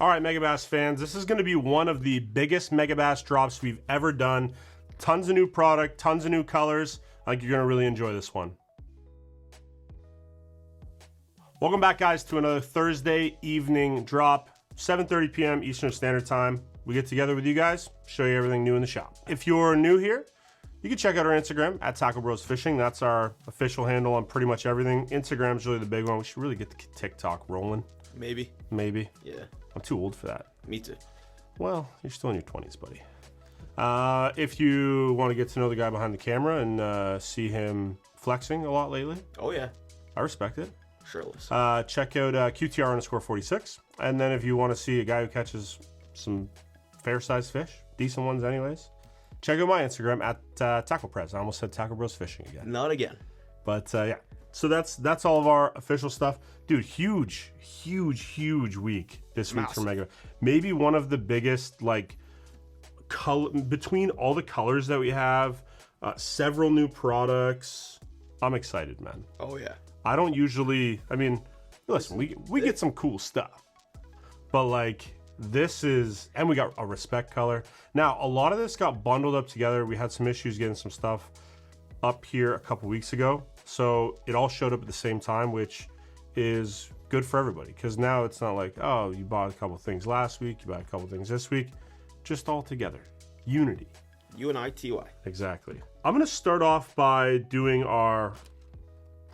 All right, Megabass fans, this is gonna be one of the biggest Megabass drops we've ever done. Tons of new product, tons of new colors. I think you're gonna really enjoy this one. Welcome back, guys, to another Thursday evening drop, 7:30 p.m. Eastern Standard Time. We get together with you guys, show you everything new in the shop. If you're new here, you can check out our Instagram at Tacklebros Fishing. That's our official handle on pretty much everything. Instagram's really the big one. We should really get the TikTok rolling. Maybe. Yeah. I'm too old for that. Me too. Well, you're still in your 20s, buddy. If you want to get to know the guy behind the camera and see him flexing a lot lately. Oh, yeah. I respect it. Shirtless. Check out QTR_46. And then if you want to see a guy who catches some fair-sized fish, decent ones anyways, check out my Instagram at Tacklebros. I almost said Tacklebros Fishing again. Not again. But yeah, so that's all of our official stuff. Dude, huge week this week for Mega. Maybe one of the biggest, like, between all the colors that we have, several new products. I'm excited, man. Oh, yeah. I don't usually, I mean, listen, we get some cool stuff, but like this is, and we got a Respect color. Now, a lot of this got bundled up together. We had some issues getting some stuff up here a couple weeks ago. So it all showed up at the same time, which is good for everybody. Cause now it's not like, oh, you bought a couple things last week, you bought a couple things this week, just all together. Unity. UNITY. Exactly. I'm gonna start off by doing our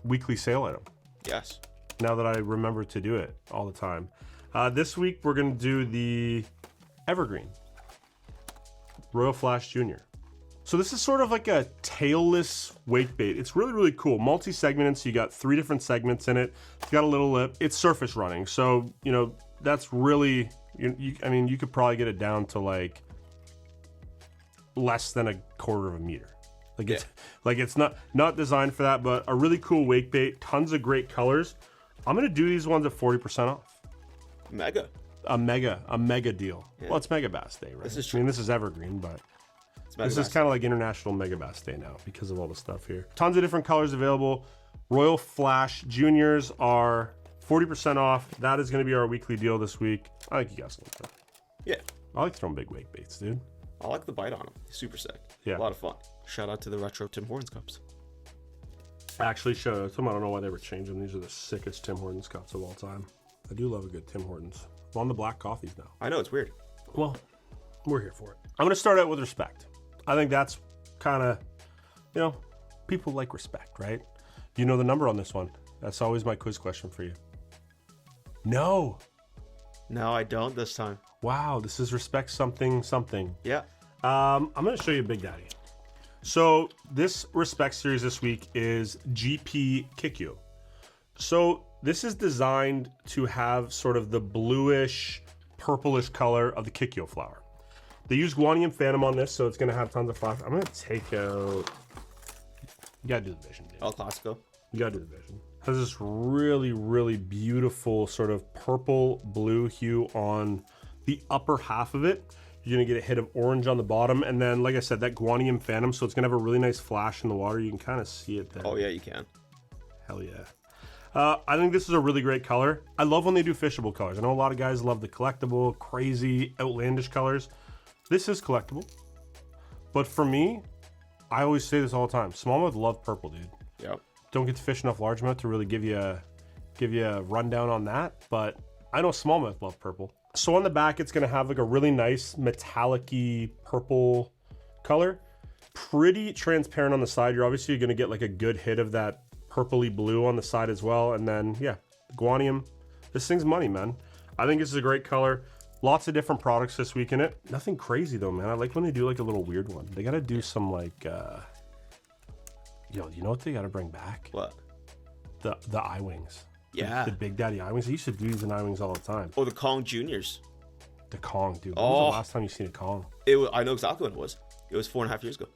weekly sale item. Yes. Now that I remember to do it all the time. This week we're gonna do the Evergreen Royal Flash Jr. So this is sort of like a tailless wake bait. It's really cool. Multi-segmented, so you got 3 different segments in it. It's got a little lip. It's surface running, so you know that's really. I mean, you could probably get it down to like less than a quarter of a meter. Like it's like it's not designed for that, but a really cool wake bait. Tons of great colors. I'm gonna do these ones at 40% off. A mega deal. Yeah. Well, it's Megabass Day, right? This is true. I mean, this is Evergreen, but this is kind of like International Megabass Day now because of all the stuff here. Tons of different colors available. Royal Flash Juniors are 40% off. That is going to be our weekly deal this week. I think you guys like that. Yeah. I like throwing big wake baits, dude. I like the bite on them. Super sick. Yeah. A lot of fun. Shout out to the retro Tim Hortons cups. Actually, shout out to them. I don't know why they were changing. These are the sickest Tim Hortons cups of all time. I do love a good Tim Hortons. I'm on the black coffees now. I know, it's weird. Well, we're here for it. I'm going to start out with Respect. I think that's kind of, you know, people like Respect, right? You know the number on this one. That's always my quiz question for you. No. No, I don't this time. Wow, this is Respect something. Yeah. I'm going to show you Big Daddy. So this Respect series this week is GP Kikyo. So this is designed to have sort of the bluish, purplish color of the Kikyo flower. They use guanine phantom on this, so it's going to have tons of flash. I'm going to take out... You got to do the vision, dude. El Clasico. You got to do the vision. Has this really beautiful sort of purple blue hue on the upper half of it. You're going to get a hit of orange on the bottom. And then, like I said, that guanine phantom, so it's going to have a really nice flash in the water. You can kind of see it there. Oh, yeah, you can. Hell yeah. I think this is a really great color. I love when they do fishable colors. I know a lot of guys love the collectible, crazy, outlandish colors. This is collectible. But for me, I always say this all the time. Smallmouth love purple, dude. Yep. Don't get to fish enough largemouth to really give you a rundown on that. But I know smallmouth love purple. So on the back, it's gonna have like a really nice metallic-y purple color. Pretty transparent on the side. You're obviously gonna get like a good hit of that purpley blue on the side as well. And then, yeah, guanium. This thing's money, man. I think this is a great color. Lots of different products this week in it. Nothing crazy though, man. I like when they do like a little weird one. They gotta do some like, you know what they gotta bring back? What? The eye wings. Yeah. The Big Daddy eye wings. I used to do these in eye wings all the time. Oh, the Kong Juniors. The Kong, dude. When oh. was the last time you seen a Kong? I know exactly when it was. It was 4.5 years ago.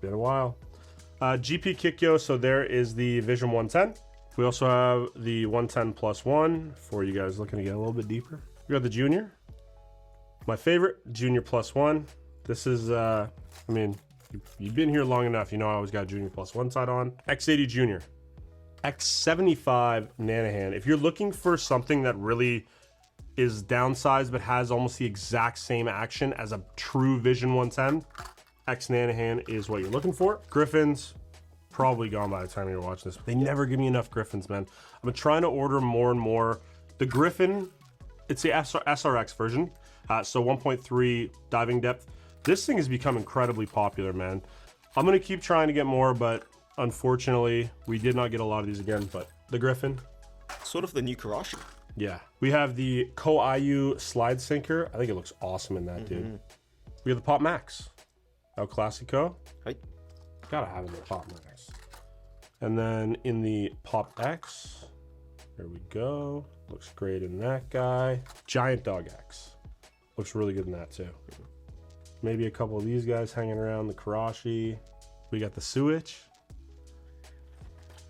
Been a while. GP Kikyo, so there is the Vision 110. We also have the 110+1 for you guys looking to get a little bit deeper. We got the Junior. My favorite, Junior +1. This is, I mean, you've been here long enough. You know I always got Junior +1 side on. X80 Junior. X75 Nanohan. If you're looking for something that really is downsized but has almost the exact same action as a true Vision 110. X Nanahan is what you're looking for. Griffins, probably gone by the time you're watching this. They never give me enough Griffins, man. I've been trying to order more and more. The Griffin, it's the SRX version, so 1.3 diving depth. This thing has become incredibly popular, man. I'm gonna keep trying to get more, but unfortunately, we did not get a lot of these again, but the Griffin. Sort of the new Karashi. Yeah. We have the Koiyu slide sinker. I think it looks awesome in that, dude. We have the Pop Max. El Clasico. Right. Gotta have it in the Pop Max. And then in the Pop X, there we go. Looks great in that guy. Giant Dog X. Looks really good in that too. Maybe a couple of these guys hanging around. The Karashi. We got the Suich.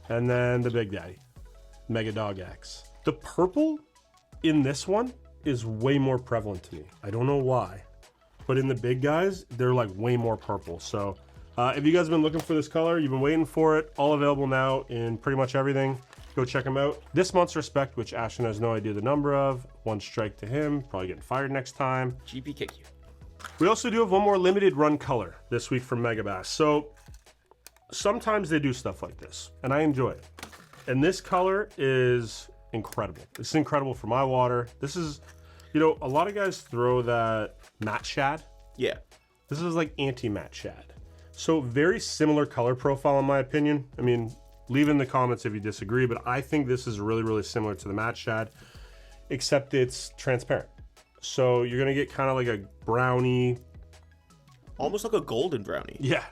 And then the Big Daddy. Mega Dog X. The purple in this one is way more prevalent to me. I don't know why. But in the big guys, they're like way more purple. So if you guys have been looking for this color, you've been waiting for it, all available now in pretty much everything. Go check them out. This month's Respect, which Ashton has no idea the number of. One strike to him, probably getting fired next time. GP Kikyo. We also do have one more limited run color this week from Megabass. So sometimes they do stuff like this, and I enjoy it. And this color is incredible. It's incredible for my water. This is, you know, a lot of guys throw that matte shad. Yeah. This is like anti-matte shad. So very similar color profile in my opinion. I mean, leave in the comments if you disagree, but I think this is really, really similar to the matte shad, except it's transparent. So you're gonna get kind of like a brownie. Almost like a golden brownie. Yeah.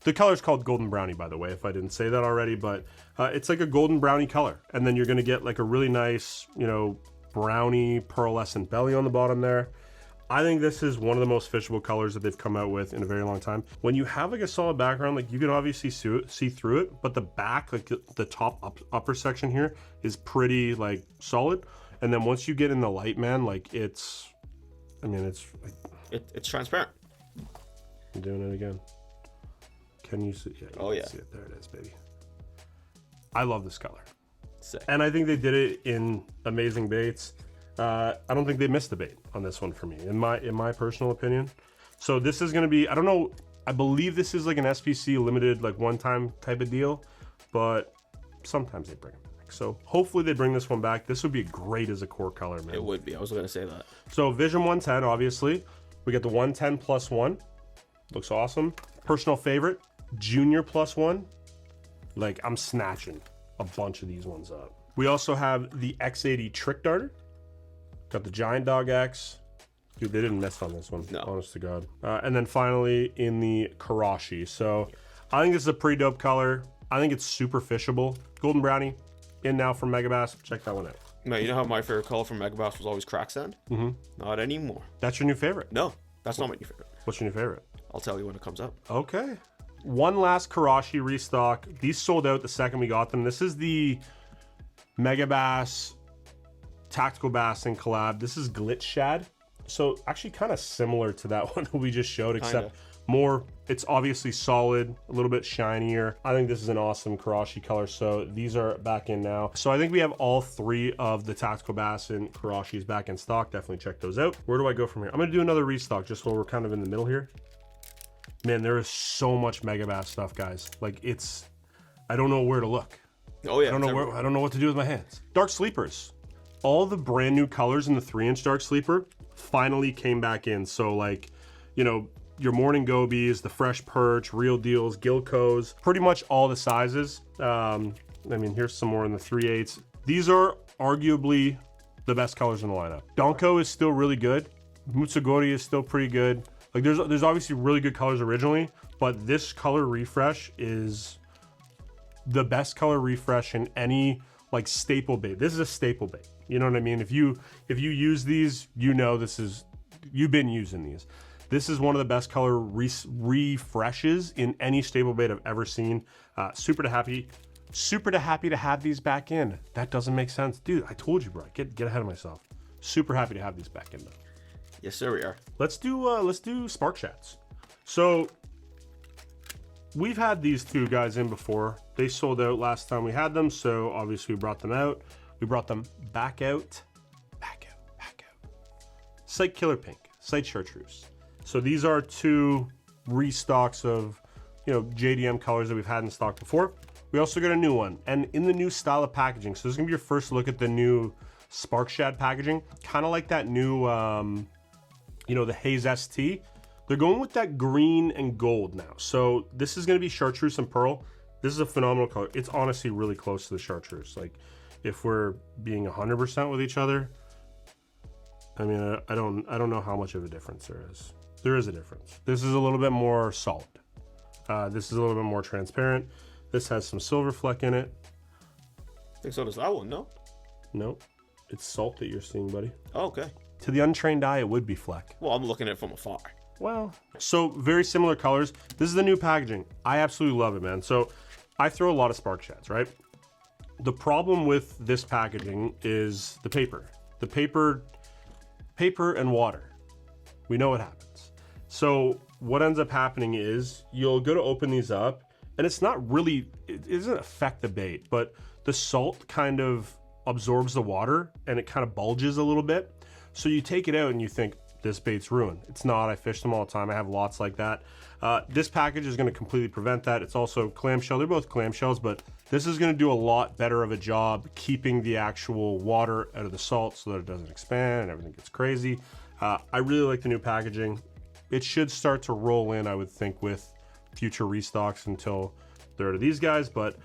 The color is called Golden Brownie, by the way, if I didn't say that already, but it's like a golden brownie color. And then you're gonna get like a really nice, you know, brownie pearlescent belly on the bottom there. I think this is one of the most fishable colors that they've come out with in a very long time. When you have like a solid background, like you can obviously see through it, but the back, like the top upper section here is pretty like solid. And then once you get in the light, man, like it's, I mean, it's like... It's transparent. I'm doing it again. Can you see? Yeah, oh yeah. See it. There it is, baby. I love this color. Sick. And I think they did it in amazing baits. I don't think they missed the bait on this one for me, in my personal opinion. So this is going to be, I don't know, I believe this is like an SPC limited, like one-time type of deal, but sometimes they bring them back. So hopefully they bring this one back. This would be great as a core color, man. It would be. I was going to say that. So Vision 110, obviously. We get the 110 plus 1. Looks awesome. Personal favorite, Junior plus 1. Like, I'm snatching a bunch of these ones up. We also have the X80 Trick Darter. Got the Giant Dog X. Dude, they didn't miss on this one. No. Honest to God. And then finally in the Karashi. So I think this is a pretty dope color. I think it's super fishable. Golden Brownie in now from Megabass. Check that one out. Man, you know how my favorite color from Megabass was always crack sand? Not anymore. That's your new favorite? No, that's not my new favorite. What's your new favorite? I'll tell you when it comes up. Okay. One last Karashi restock. These sold out the second we got them. This is the Megabass Tactical Bass and collab. This is Glitch Shad. So actually kind of similar to that one we just showed, except more, it's obviously solid, a little bit shinier. I think this is an awesome Karashi color. So these are back in now. So I think we have all three of the Tactical Bass and Karashis back in stock. Definitely check those out. Where do I go from here? I'm gonna do another restock just so we're kind of in the middle here. Man, there is so much Megabass stuff, guys. Like it's, I don't know where to look. Oh yeah. I don't know what to do with my hands. Dark Sleepers. All the brand new colors in the 3-inch Dark Sleeper finally came back in. So like, you know, your Morning Gobies, the Fresh Perch, Real Deals, Gilcos, pretty much all the sizes. I mean, here's some more in the 3/8. These are arguably the best colors in the lineup. Donko is still really good. Mutsugori is still pretty good. Like there's obviously really good colors originally, but this color refresh is the best color refresh in any like staple bait. This is a staple bait. You know what I mean? If you use these, you know you've been using these. This is one of the best color refreshes in any staple bait I've ever seen. Super happy to have these back in. That doesn't make sense, dude. I told you, bro. Get ahead of myself. Super happy to have these back in though. Yes, sir, we are. Let's do Spark Shads. So we've had these two guys in before. They sold out last time we had them, so obviously we brought them out. We brought them back out. Sight Killer Pink, Sight Chartreuse. So these are 2 restocks of, you know, JDM colors that we've had in stock before. We also got a new one, and in the new style of packaging. So this is gonna be your first look at the new Spark Shad packaging, kind of like that new, you know, the Haze ST. They're going with that green and gold now. So this is gonna be chartreuse and pearl. This is a phenomenal color. It's honestly really close to the chartreuse. Like, if we're being 100% with each other, I mean, I don't know how much of a difference there is. There is a difference. This is a little bit more solid. This is a little bit more transparent. This has some silver fleck in it. I think so does that one, no? No, it's salt that you're seeing, buddy. Oh, okay. To the untrained eye, it would be fleck. Well, I'm looking at it from afar. Well, so very similar colors. This is the new packaging. I absolutely love it, man. So I throw a lot of Spark Shads, right? The problem with this packaging is the paper. The paper and water. We know what happens. So what ends up happening is you'll go to open these up, and it's not really, it doesn't affect the bait, but the salt kind of absorbs the water and it kind of bulges a little bit. So you take it out and you think, this bait's ruined. It's not. I fish them all the time. I have lots like that. This package is going to completely prevent that. It's also clamshell. They're both clamshells, but this is going to do a lot better of a job keeping the actual water out of the salt so that it doesn't expand and everything gets crazy. I really like the new packaging. It should start to roll in, I would think, with future restocks until there are these guys, but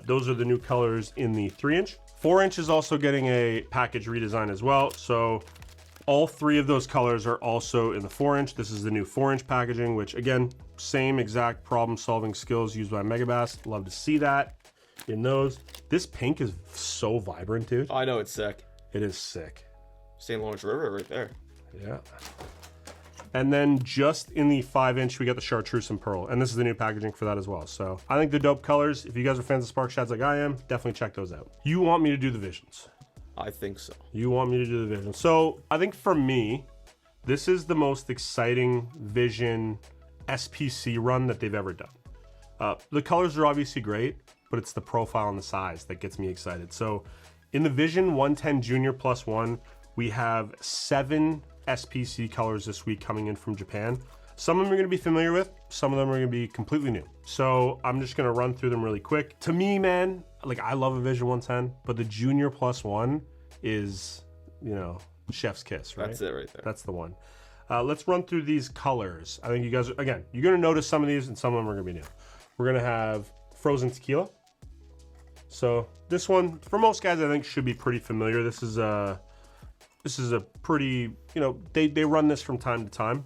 those are the new colors in the 3-inch. 4-inch is also getting a package redesign as well. So all 3 of those colors are also in the 4-inch. This is the new 4-inch packaging, which again, same exact problem solving skills used by Megabass. Love to see that in those. This pink is so vibrant, dude. I know, it's sick. It is sick. St. Lawrence River right there. Yeah. And then just in the 5-inch, we got the chartreuse and pearl. And this is the new packaging for that as well. So I think they're dope colors. If you guys are fans of Spark Shads like I am, definitely check those out. You want me to do the visions? I think so. You want me to do the vision. So I think for me, this is the most exciting vision SPC run that they've ever done. The colors are obviously great, but it's the profile and the size that gets me excited. So in the Vision 110 Junior +1, we have 7 SPC colors this week coming in from Japan. Some of them you're gonna be familiar with, some of them are gonna be completely new. So I'm just gonna run through them really quick. To me, man, like I love a Vision 110, but the Junior +1 is, you know, chef's kiss, right? That's it right there. That's the one. Let's run through these colors. I think you guys, again, you're gonna notice some of these and some of them are gonna be new. We're gonna have frozen tequila. So this one, for most guys, I think should be pretty familiar. This is a pretty, you know, they run this from time to time.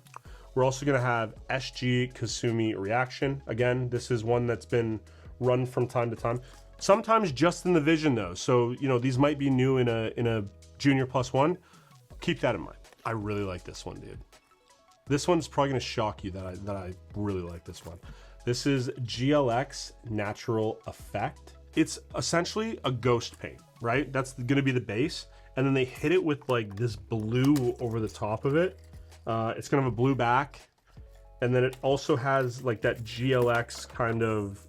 We're also gonna have SG Kasumi Reaction. Again, this is one that's been run from time to time. Sometimes just in the Vision though. So, you know, these might be new in a Junior +1. Keep that in mind. I really like this one, dude. This one's probably gonna shock you that I really like this one. This is GLX Natural Effect. It's essentially a ghost paint, right? That's gonna be the base. And then they hit it with like this blue over the top of it. It's gonna have a blue back. And then it also has like that GLX kind of,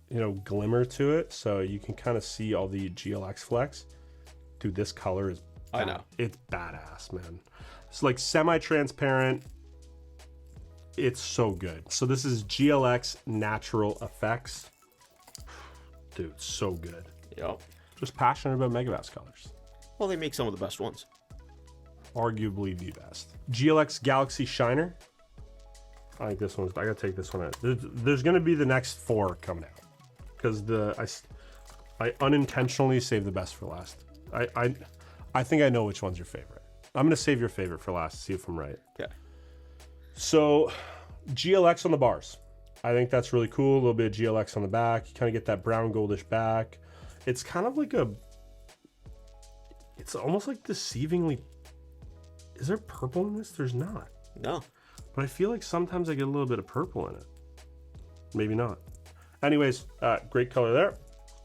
you know, glimmer to it. So you can kind of see all the GLX flex. Dude, this color is, I know. It's badass, man. It's like semi-transparent. It's so good. So this is GLX Natural Effects. Dude, so good. Yep. Just passionate about Megabass colors. Well, they make some of the best ones. Arguably the best. GLX Galaxy Shiner. I think this one's, I gotta take this one out. There's gonna be the next 4 coming out. Because I unintentionally saved the best for last. I think I know which one's your favorite. I'm gonna save your favorite for last to see if I'm right. Okay. So GLX on the bars. I think that's really cool. A little bit of GLX on the back. You kind of get that brown goldish back. It's kind of like it's almost like deceivingly. Is there purple in this? There's not. No. But I feel like sometimes I get a little bit of purple in it. Maybe not. Anyways, great color there.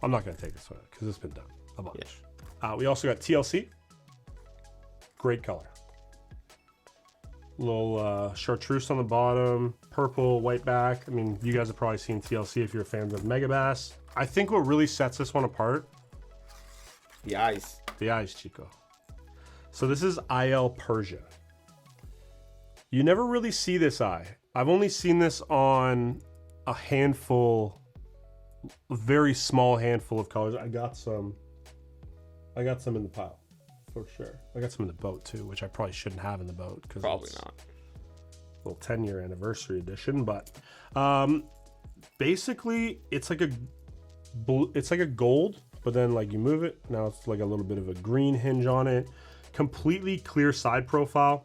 I'm not gonna take this one because it's been done a bunch. Yeah. We also got TLC. Great color. Little chartreuse on the bottom, purple, white back. I mean, you guys have probably seen TLC if you're fans of Megabass. I think what really sets this one apart, the eyes. The eyes, Chico. So this is IL Persia. You never really see this eye. I've only seen this on a handful, a very small handful of colors. I got some in the pile for sure. I got some in the boat too, which I probably shouldn't have in the boat because Probably not. Little 10-year anniversary edition, but basically it's like a gold, but then like you move it, now it's like a little bit of a green hinge on it. Completely clear side profile.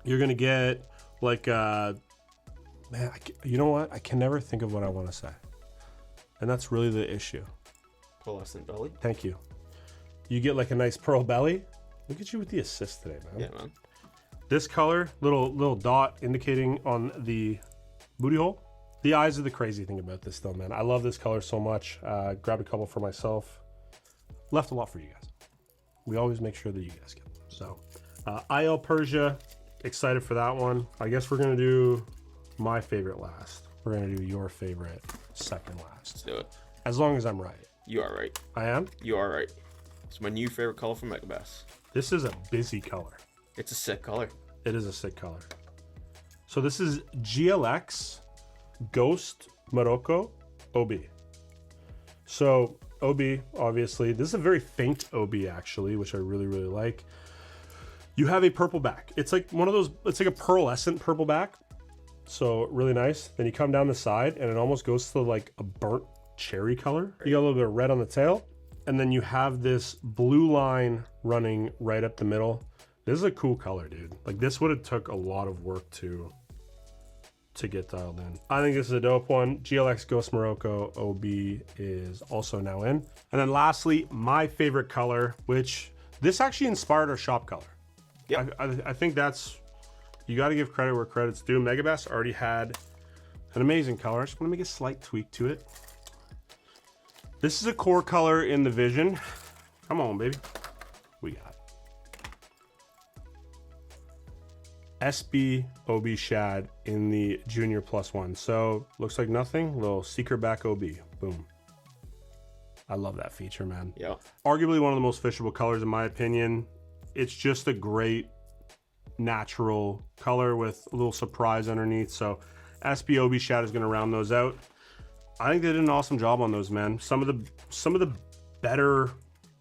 You're gonna get like man, you know what? I can never think of what I want to say, and that's really the issue. Pearlescent belly. Thank you. You get like a nice pearl belly. Look at you with the assist today, man. Yeah, man. This color, little dot indicating on the booty hole. The eyes are the crazy thing about this though, man. I love this color so much. Grabbed a couple for myself. Left a lot for you guys. We always make sure that you guys get them. So, IL Persia, excited for that one. I guess we're gonna do my favorite last. We're gonna do your favorite second last. Let's do it. As long as I'm right. You are right. I am? You are right. It's my new favorite color from Megabass. This is a busy color. It's a sick color. It is a sick color. So this is GLX Ghost Maracker OB. So OB, obviously, this is a very faint OB actually, which I really like. You have a purple back. It's like one of those, it's like a pearlescent purple back. So really nice. Then you come down the side and it almost goes to like a burnt cherry color. You got a little bit of red on the tail. And then you have this blue line running right up the middle. This is a cool color, dude. Like this would have took a lot of work to get dialed in. I think this is a dope one. GLX Ghost Maracker OB is also now in. And then lastly, my favorite color, which this actually inspired our shop color. Yeah, I think that's, you got to give credit where credit's due. Megabass already had an amazing color. I just want to make a slight tweak to it. This is a core color in the Vision. Come on, baby. We got it. SB OB Shad in the Junior +1. So looks like nothing. Little secret back OB. Boom. I love that feature, man. Yeah. Arguably one of the most fishable colors in my opinion. It's just a great natural color with a little surprise underneath. So SB OB Shad is going to round those out. I think they did an awesome job on those, man. Some of the better,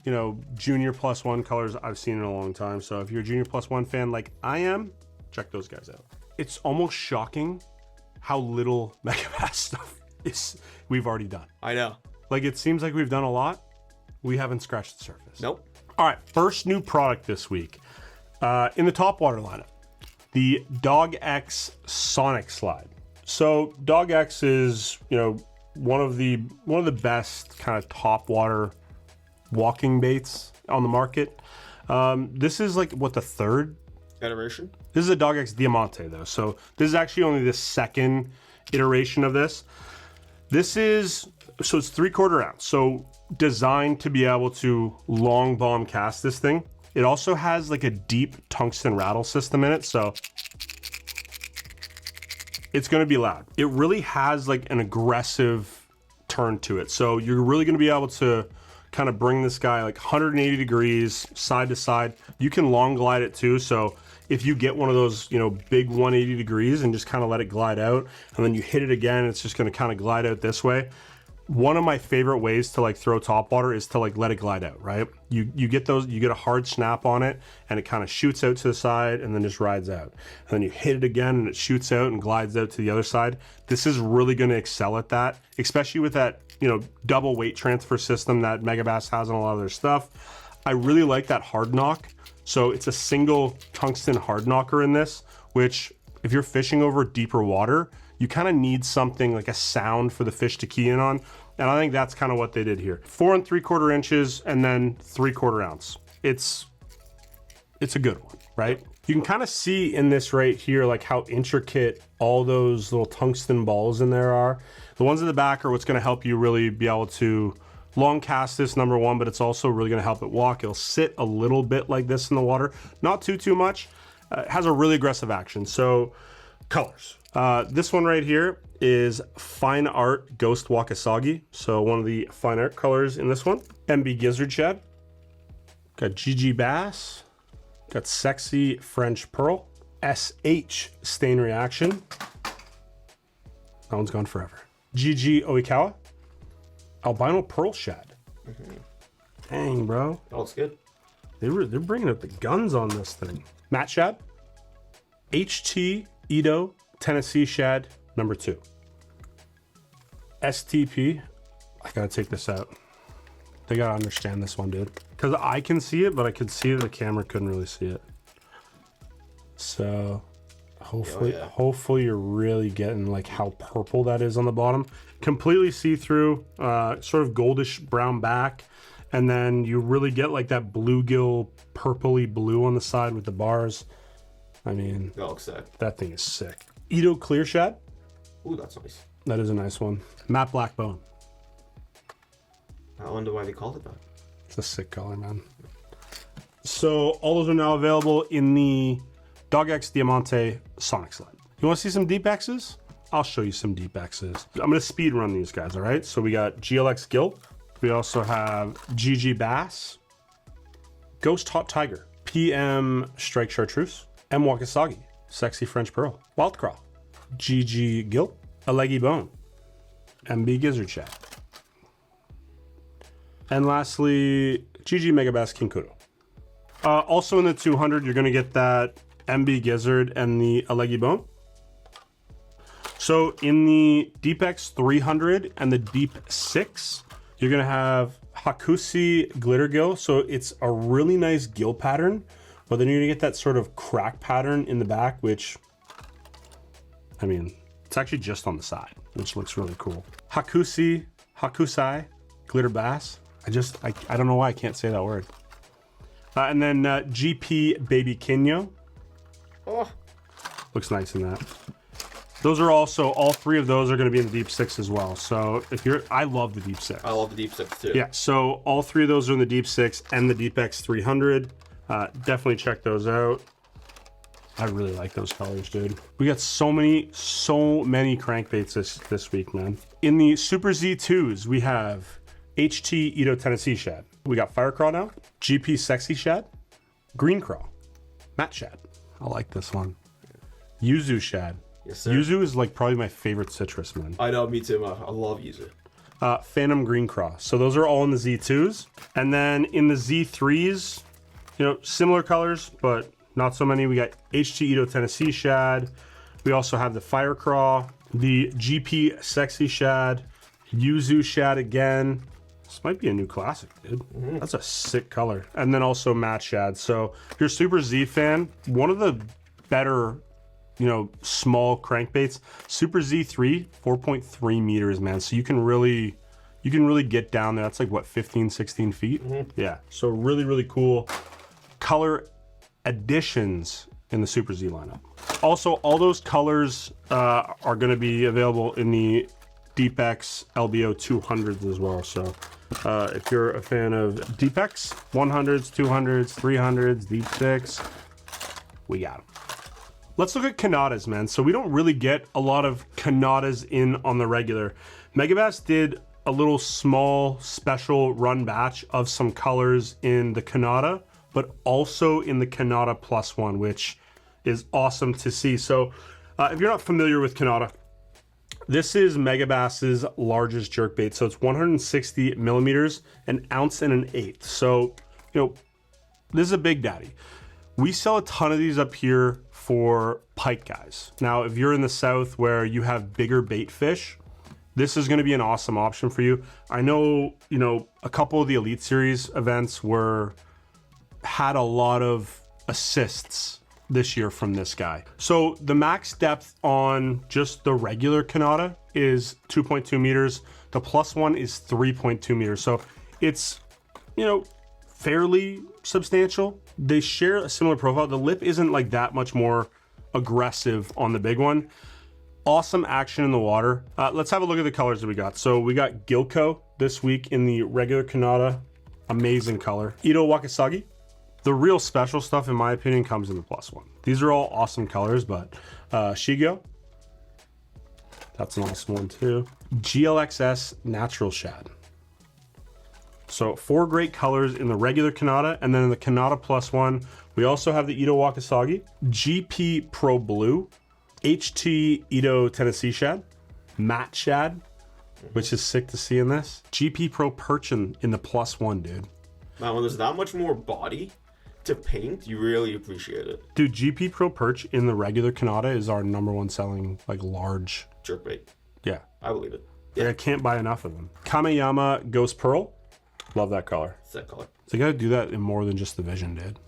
you know, Junior +1 colors I've seen in a long time. So if you're a Junior +1 fan like I am, check those guys out. It's almost shocking how little Megabass stuff we've already done. I know. Like it seems like we've done a lot. We haven't scratched the surface. Nope. All right, first new product this week in the Topwater lineup, the Dog X Sonic Slide. So Dog X is, you know, one of the best kind of topwater walking baits on the market. This is like what, the third iteration? This is a Dog X Diamante though. So this is actually only the second iteration of this. This is, so it's 3/4 ounce. So designed to be able to long bomb cast this thing. It also has like a deep tungsten rattle system in it. So it's going to be loud. It really has like an aggressive turn to it. So you're really going to be able to kind of bring this guy like 180 degrees side to side. You can long glide it too. So if you get one of those, you know, big 180 degrees and just kind of let it glide out, and then you hit it again, it's just going to kind of glide out this way. One of my favorite ways to like throw topwater is to like let it glide out, right? You get those, you get a hard snap on it and it kind of shoots out to the side and then just rides out. And then you hit it again and it shoots out and glides out to the other side. This is really going to excel at that, especially with that, you know, double weight transfer system that Megabass has on a lot of their stuff. I really like that hard knock. So it's a single tungsten hard knocker in this, which if you're fishing over deeper water, you kind of need something like a sound for the fish to key in on. And I think that's kind of what they did here. 4 3/4 inches and then 3/4 ounce. It's a good one, right? You can kind of see in this right here, like how intricate all those little tungsten balls in there are. The ones in the back are what's gonna help you really be able to long cast this, number one, but it's also really gonna help it walk. It'll sit a little bit like this in the water, not too much. It has a really aggressive action. So colors. This one right here is Fine Art Ghost Wakasagi. So one of the fine art colors in this one. MB Gizzard Shad. Got GG Bass. Got Sexy French Pearl. SH Stain Reaction. That one's gone forever. GG Oikawa. Albino Pearl Shad. Dang, bro. That looks good. They're bringing up the guns on this thing. Matt Shad. HT Edo Tennessee Shad number 2. STP. I gotta take this out. They gotta understand this one, dude. Because I can see it, but I could see it. The camera couldn't really see it. So hopefully you're really getting like how purple that is on the bottom. Completely see-through, sort of goldish brown back. And then you really get like that bluegill purpley blue on the side with the bars. I mean, that looks sick. That thing is sick. Edo Clear Shad. Ooh, that's nice. That is a nice one. Matte Black Bone. I wonder why they called it that. It's a sick color, man. So all those are now available in the Dog X Diamante Sonic Sled. You want to see some Deep-X's? I'll show you some Deep-X's. I'm going to speed run these guys, all right? So we got GLX Gilt. We also have GG Bass, Ghost Hot Tiger, PM Strike Chartreuse, M Wakasagi, Sexy French Pearl, Wild Craw, GG Gilt, A Leggy Bone, MB Gizzard Shad. And lastly, GG Megabass King Kudo. Also in the 200, you're going to get that MB Gizzard and the A Leggy Bone. So in the Deep-X 300 and the Deep-Six, you're going to have Hakushi Glitter Gill. So it's a really nice gill pattern, but then you're going to get that sort of crack pattern in the back, which, I mean, it's actually just on the side, which looks really cool. Hakusai Glitter Bass. I don't know why I can't say that word. And then GP Baby Kikyo. Oh. Looks nice in that. Those are also, all 3 of those are going to be in the Deep-Six as well. So if you're, I love the Deep-Six. I love the Deep-Six too. Yeah, so all 3 of those are in the Deep-Six and the Deep-X 300. Definitely check those out. I really like those colors, dude. We got so many crankbaits this week, man. In the Super-Z Z2s, we have HT Edo Tennessee Shad. We got Fire Craw now, GP Sexy Shad, Green Craw, Matte Shad. I like this one. Yuzu Shad. Yes, sir. Yuzu is like probably my favorite citrus, man. I know, me too. I love Yuzu. Phantom Green Craw. So those are all in the Z2s. And then in the Z3s, you know, similar colors, but not so many. We got HT Edo Tennessee Shad. We also have the Fire Craw, the GP Sexy Shad, Yuzu Shad again. This might be a new classic, dude. That's a sick color. And then also Matte Shad. So if you're a Super-Z fan, one of the better, you know, small crankbaits, Super-Z 3, 4.3 meters, man. So you can really get down there. That's like what, 15, 16 feet? Yeah. So really, really cool color additions in the Super-Z lineup. Also, all those colors are going to be available in the Deep-X LBO 200s as well. So if you're a fan of Deep-X 100s, 200s, 300s, Deep-Six, we got them. Let's look at Kanatas, man. So we don't really get a lot of Kanatas in on the regular. Megabass did a little small special run batch of some colors in the Kanata, but also in the Kanata +1, which is awesome to see. So if you're not familiar with Kanata, this is Megabass's largest jerkbait. So it's 160 millimeters, an ounce and an eighth. So, you know, this is a big daddy. We sell a ton of these up here for pike guys. Now, if you're in the South where you have bigger bait fish, this is gonna be an awesome option for you. I know, you know, a couple of the Elite Series events had a lot of assists this year from this guy. So the max depth on just the regular Kanata is 2.2 meters. The +1 is 3.2 meters. So it's, you know, fairly substantial. They share a similar profile. The lip isn't like that much more aggressive on the big one. Awesome action in the water. Let's have a look at the colors that we got. So we got Gilco this week in the regular Kanata. Amazing color. Edo Wakasagi. The real special stuff, in my opinion, comes in the +1. These are all awesome colors, but Shigyo, that's an awesome one too. GLXS Natural Shad. So 4 great colors in the regular Kanata, and then in the Kanata Plus One, we also have the Ito Wakasagi, GP Pro Blue, HT Ito Tennessee Shad, Matte Shad, which is sick to see in this, GP Pro Perch in the Plus One, dude. Now, when there's that much more body to paint, you really appreciate it. Dude, GP Pro Perch in the regular Kanata is our #1 selling, like, large Jerkbait. Yeah. I believe it. Yeah. I can't buy enough of them. Kameyama Ghost Pearl. Love that color. It's that color. They gotta do that in more than just the Vision, dude.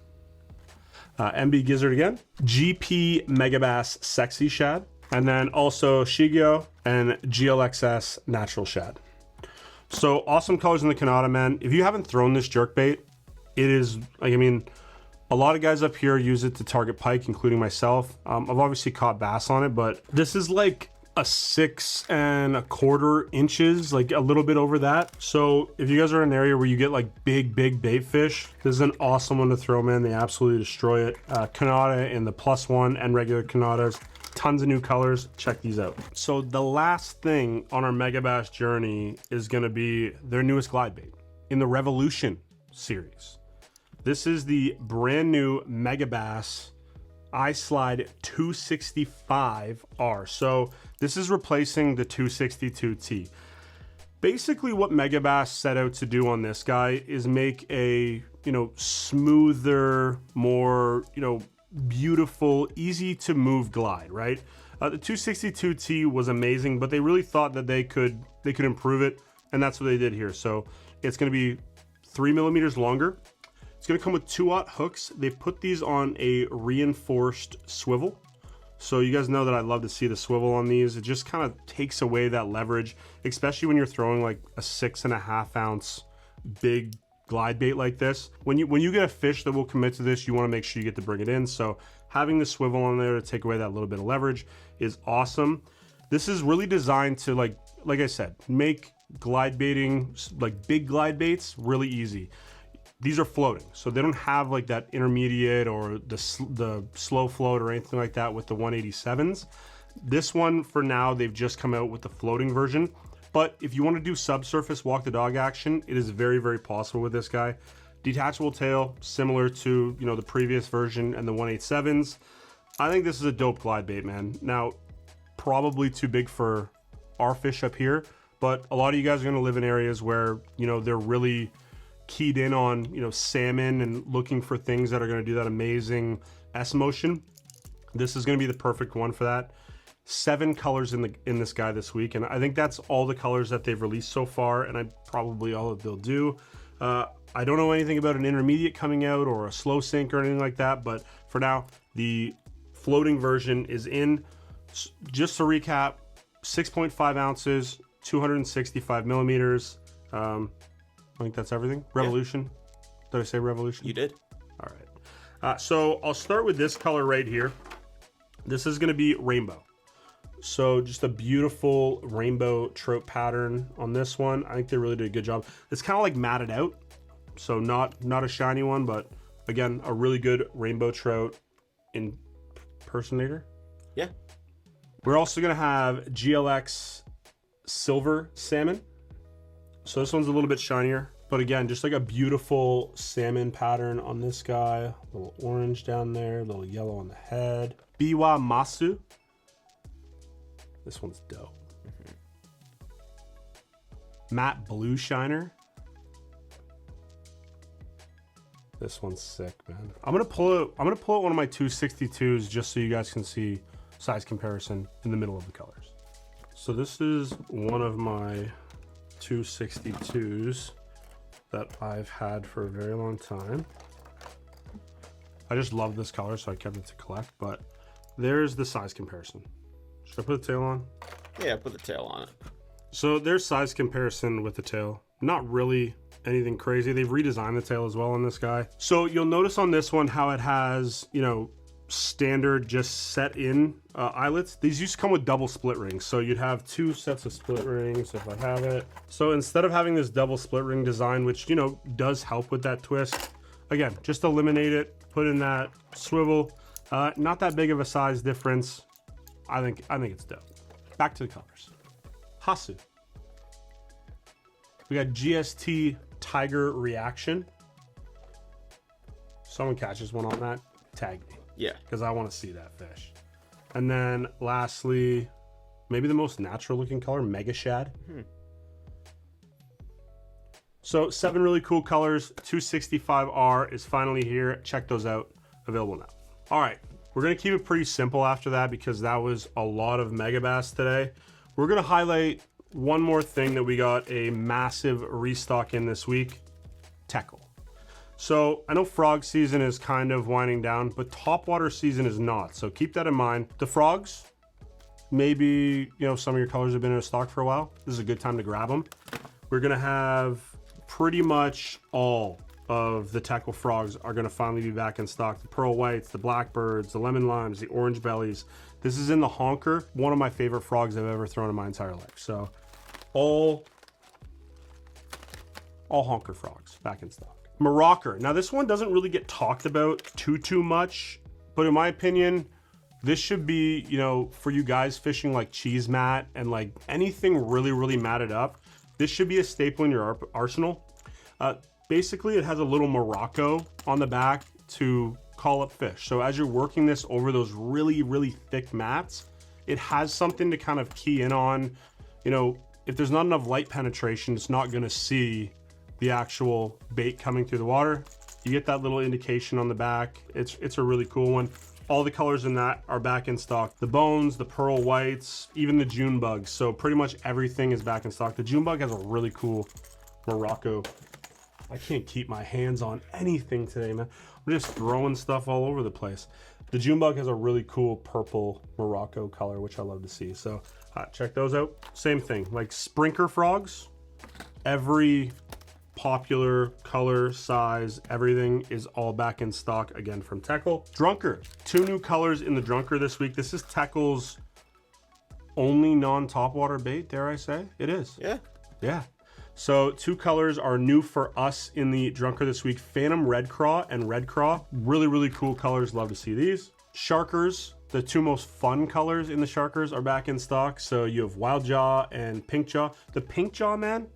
MB Gizzard again. GP Megabass Sexy Shad. And then also Shigyo and GLXS Natural Shad. So awesome colors in the Kanata, man. If you haven't thrown this jerkbait, it is, like, I mean, a lot of guys up here use it to target pike, including myself. I've obviously caught bass on it, but this is like a 6 1/4 inches, like a little bit over that. So if you guys are in an area where you get like big bait fish, this is an awesome one to throw, man. They absolutely destroy it. Kanata in the Plus One and regular Kanatas. Tons of new colors. Check these out. So the last thing on our Megabass journey is gonna be their newest glide bait in the Revolution series. This is the brand new Megabass iSlide 265R. So this is replacing the 262T. Basically what Megabass set out to do on this guy is make a, smoother, more, beautiful, easy to move glide, right? The 262T was amazing, but they really thought that they could improve it, and that's what they did here. So it's gonna be 3 millimeters longer. It's gonna come with 2/0 hooks. They put these on a reinforced swivel. So you guys know that I love to see the swivel on these. It just kind of takes away that leverage, especially when you're throwing like a 6.5 ounce big glide bait like this. When you get a fish that will commit to this, you wanna make sure you get to bring it in. So having the swivel on there to take away that little bit of leverage is awesome. This is really designed to, like I said, make glide baiting, like big glide baits, really easy. These are floating, so they don't have like that intermediate or the slow float or anything like that with the 187s. This one, for now, they've just come out with the floating version. But if you want to do subsurface walk the dog action, it is very, very possible with this guy. Detachable tail, similar to the previous version and the 187s. I think this is a dope glide bait, man. Now, probably too big for our fish up here, but a lot of you guys are going to live in areas where they're really keyed in on salmon and looking for things that are going to do that amazing S motion. This is going to be the perfect one for that. 7 colors in this guy this week, and I think that's all the colors that they've released so far, and probably all that they'll do. I don't know anything about an intermediate coming out or a slow sink or anything like that, but for now the floating version is in. Just to recap, 6.5 ounces, 265 millimeters. I think that's everything. Revolution. Yeah. Did I say Revolution? You did. All right. So I'll start with this color right here. This is going to be rainbow. So just a beautiful rainbow trout pattern on this one. I think they really did a good job. It's kind of like matted out. So not a shiny one, but again, a really good rainbow trout impersonator. Yeah. We're also going to have GLX silver salmon. So this one's a little bit shinier, but again, just like a beautiful salmon pattern on this guy. A little orange down there, a little yellow on the head. Biwa Masu. This one's dope. Matte blue shiner. This one's sick, man. I'm gonna pull out one of my 262s just so you guys can see size comparison in the middle of the colors. So this is one of my 262s that I've had for a very long time. I just love this color, so I kept it to collect, but there's the size comparison. Should I put the tail on? Yeah, put the tail on it. So there's size comparison with the tail. Not really anything crazy. They've redesigned the tail as well on this guy. So you'll notice on this one how it has, standard just set in eyelets. These used to come with double split rings, so you'd have 2 sets of split rings if I have it. So instead of having this double split ring design, which does help with that twist, again, just eliminate it, put in that swivel. Not that big of a size difference. I think it's dope. Back to the colors. Hasu. We got GST Tiger Reaction. Someone catches one on that, tag me. Yeah. Because I want to see that fish. And then lastly, maybe the most natural looking color, Mega Shad. So 7 really cool colors. 265R is finally here. Check those out. Available now. All right. We're going to keep it pretty simple after that because that was a lot of Megabass today. We're going to highlight one more thing that we got a massive restock in this week, Teckel. So I know frog season is kind of winding down, but topwater season is not. So keep that in mind. The frogs, maybe, you know, some of your colors have been in stock for a while. This is a good time to grab them. We're going to have pretty much all of the Teckel frogs are going to finally be back in stock. The pearl whites, the blackbirds, the lemon limes, the orange bellies. This is in the Honker, one of my favorite frogs I've ever thrown in my entire life. So all Honker frogs back in stock. Maracker. Now this one doesn't really get talked about too much, but in my opinion, this should be, you know, for you guys fishing like cheese mat and like anything really matted up. This should be a staple in your arsenal. Basically, it has a little Morocco on the back to call up fish. So as you're working this over those really thick mats, it has something to kind of key in on. You know, if there's not enough light penetration, it's not going to see the actual bait coming through the water. You get that little indication on the back. It's a really cool one. All the colors in that are back in stock. The bones, the pearl whites, even the June bugs. So pretty much everything is back in stock. The June bug has a really cool Morocco. I can't keep my hands on anything today, man. I'm just throwing stuff all over the place. The June bug has a really cool purple Morocco color, which I love to see. So check those out. Same thing, like Sprinker frogs. Every popular color, size, everything is all back in stock again from Teckel. Drunker, 2 new colors in the Drunker this week. This is Teckel's only non-topwater bait, dare I say? It is. Yeah. Yeah. So 2 colors are new for us in the Drunker this week. Phantom Red Craw and Red Craw. Really cool colors. Love to see these. Sharkers, the 2 most fun colors in the Sharkers are back in stock. So you have Wild Jaw and Pink Jaw. The Pink Jaw, man,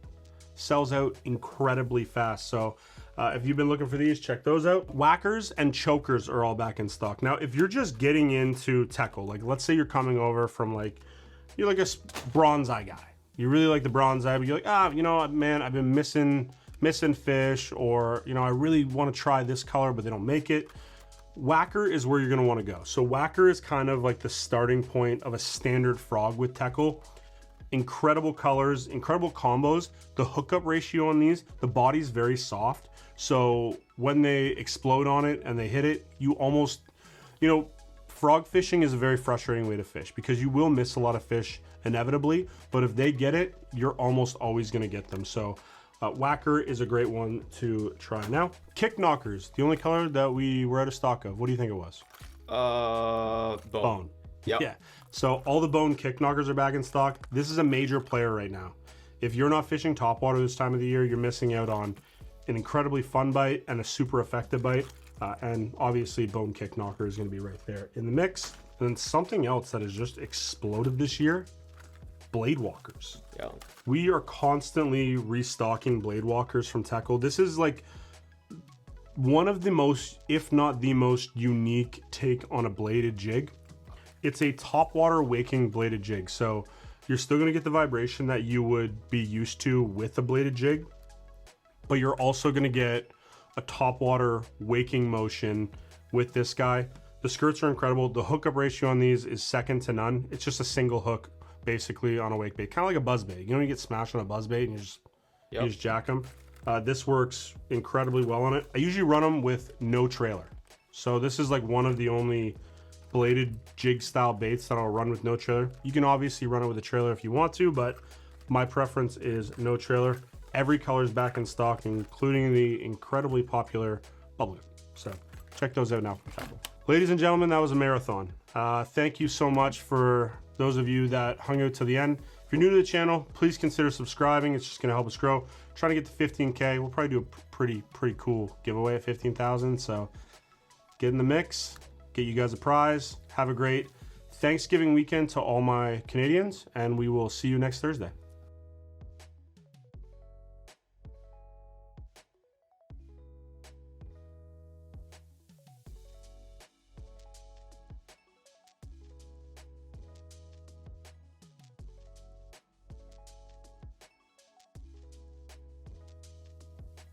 sells out incredibly fast. So if you've been looking for these, check those out. Whackers and Chokers are all back in stock. Now, if you're just getting into Teckel, like let's say you're coming over from like, you're like a bronze eye guy. You really like the bronze eye, but you're like, you know what, man, I've been missing fish, or, you know, I really want to try this color, but they don't make it. Whacker is where you're going to want to go. So Whacker is kind of like the starting point of a standard frog with Teckel. Incredible colors, incredible combos. The hookup ratio on these, the body's very soft. So when they explode on it and they hit it, you almost, you know, frog fishing is a very frustrating way to fish because you will miss a lot of fish inevitably, but if they get it, you're almost always going to get them. So Whacker is a great one to try. Now, Kicknockers, the only color that we were out of stock of. What do you think it was? Bone. Yep. Yeah. So all the bone Kicknockers are back in stock. This is a major player right now. If you're not fishing topwater this time of the year, you're missing out on an incredibly fun bite and a super effective bite. And obviously Bone Kicknocker is going to be right there in the mix. And then something else that has just exploded this year, Bladewakers. Yeah. We are constantly restocking Bladewakers from Teckel. This is like one of the most, if not the most unique take on a bladed jig. It's a topwater waking bladed jig. So you're still going to get the vibration that you would be used to with a bladed jig, but you're also going to get a topwater waking motion with this guy. The skirts are incredible. The hookup ratio on these is second to none. It's just a single hook basically on a wake bait, kind of like a buzz bait. You know, you get smashed on a buzz bait and you just jack them. This works incredibly well on it. I usually run them with no trailer. So this is like one of the only bladed jig style baits that I'll run with no trailer. You can obviously run it with a trailer if you want to, but my preference is no trailer. Every color is back in stock, including the incredibly popular bubblegum. So check those out now from Teckel. Ladies and gentlemen, that was a marathon. Thank you so much for those of you that hung out to the end. If you're new to the channel, please consider subscribing. It's just going to help us grow. Trying to get to 15K. We'll probably do a pretty cool giveaway at 15,000. So get in the mix, get you guys a prize. Have a great Thanksgiving weekend to all my Canadians, and we will see you next Thursday.